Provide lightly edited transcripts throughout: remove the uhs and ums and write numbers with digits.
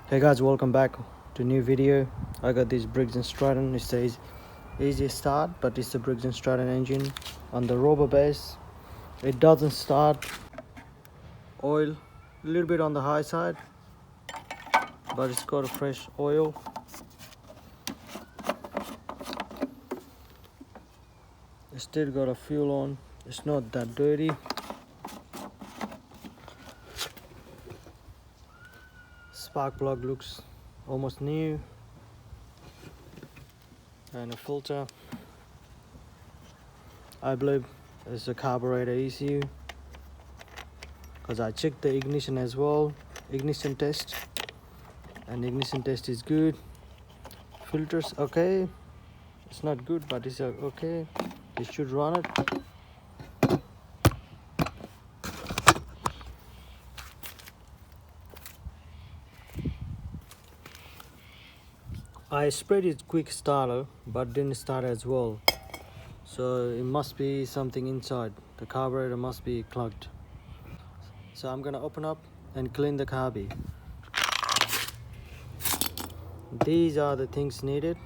Hey guys, welcome back to a new video. I got this Briggs and Stratton. It says easy start, but it's a Briggs and Stratton engine on the Rover base. It doesn't start. Oil a little bit on the high side, but it's got a fresh oil. It's still got a fuel on. It's not that dirty. Spark plug looks almost new, and a filter. I believe it's a carburetor ECU, because I checked the ignition as well, ignition test, and ignition test is good. Filters okay, it's not good, but it's okay. It should run it. I sprayed it quick starter, but didn't start as well, so it must be something inside. The carburetor must be clogged. So I'm gonna open up and clean the carby. These are the things needed.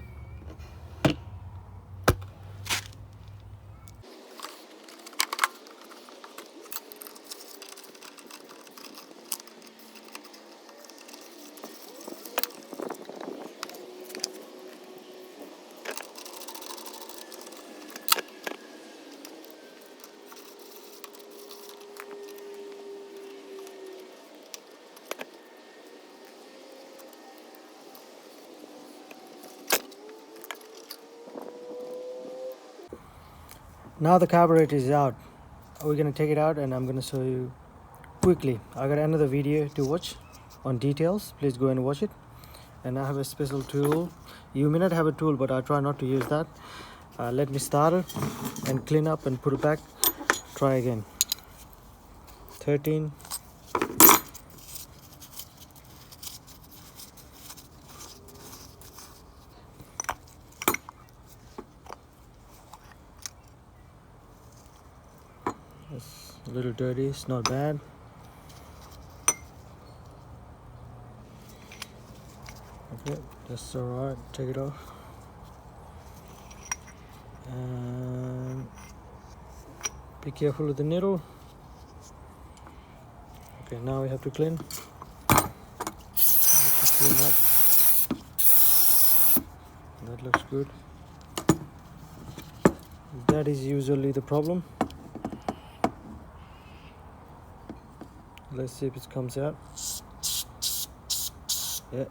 Now the carburetor is out. We're gonna take it out and I'm gonna show you quickly. I got another video to watch on details. Please go and watch it. And I have a special tool. You may not have a tool, but I try not to use that. Let me start it and clean up and put it back. Try again. 13. It's a little dirty, it's not bad. Okay, that's alright, take it off. And be careful with the needle. Okay, now we have to clean. Clean up. That looks good. That is usually the problem. Let's see if it comes out. Yeah.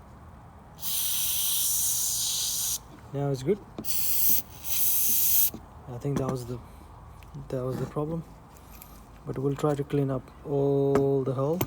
Now it's good. I think that was the problem. But we'll try to clean up all the hole.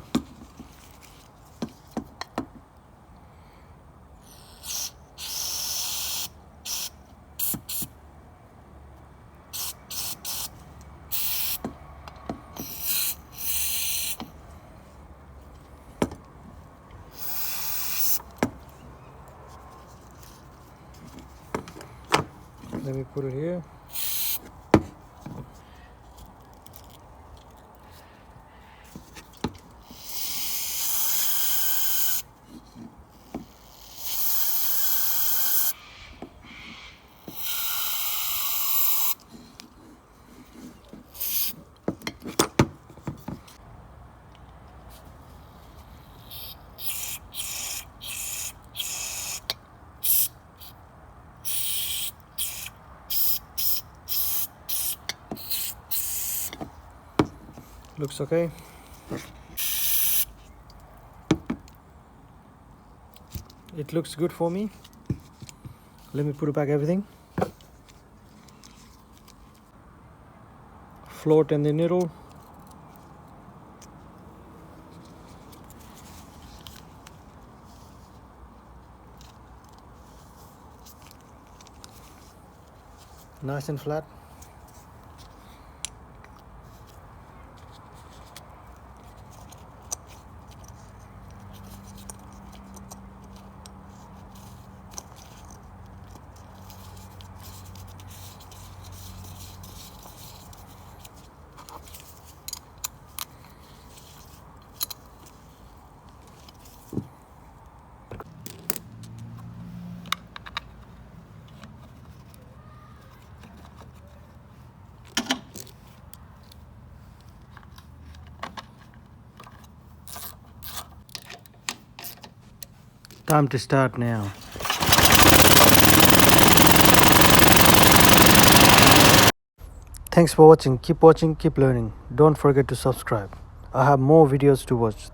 Let me put it here. Looks okay. It looks good for me. Let me put it back everything. Float in the needle. Nice and flat. Time to start now. Thanks for watching. Keep watching, keep learning. Don't forget to subscribe. I have more videos to watch.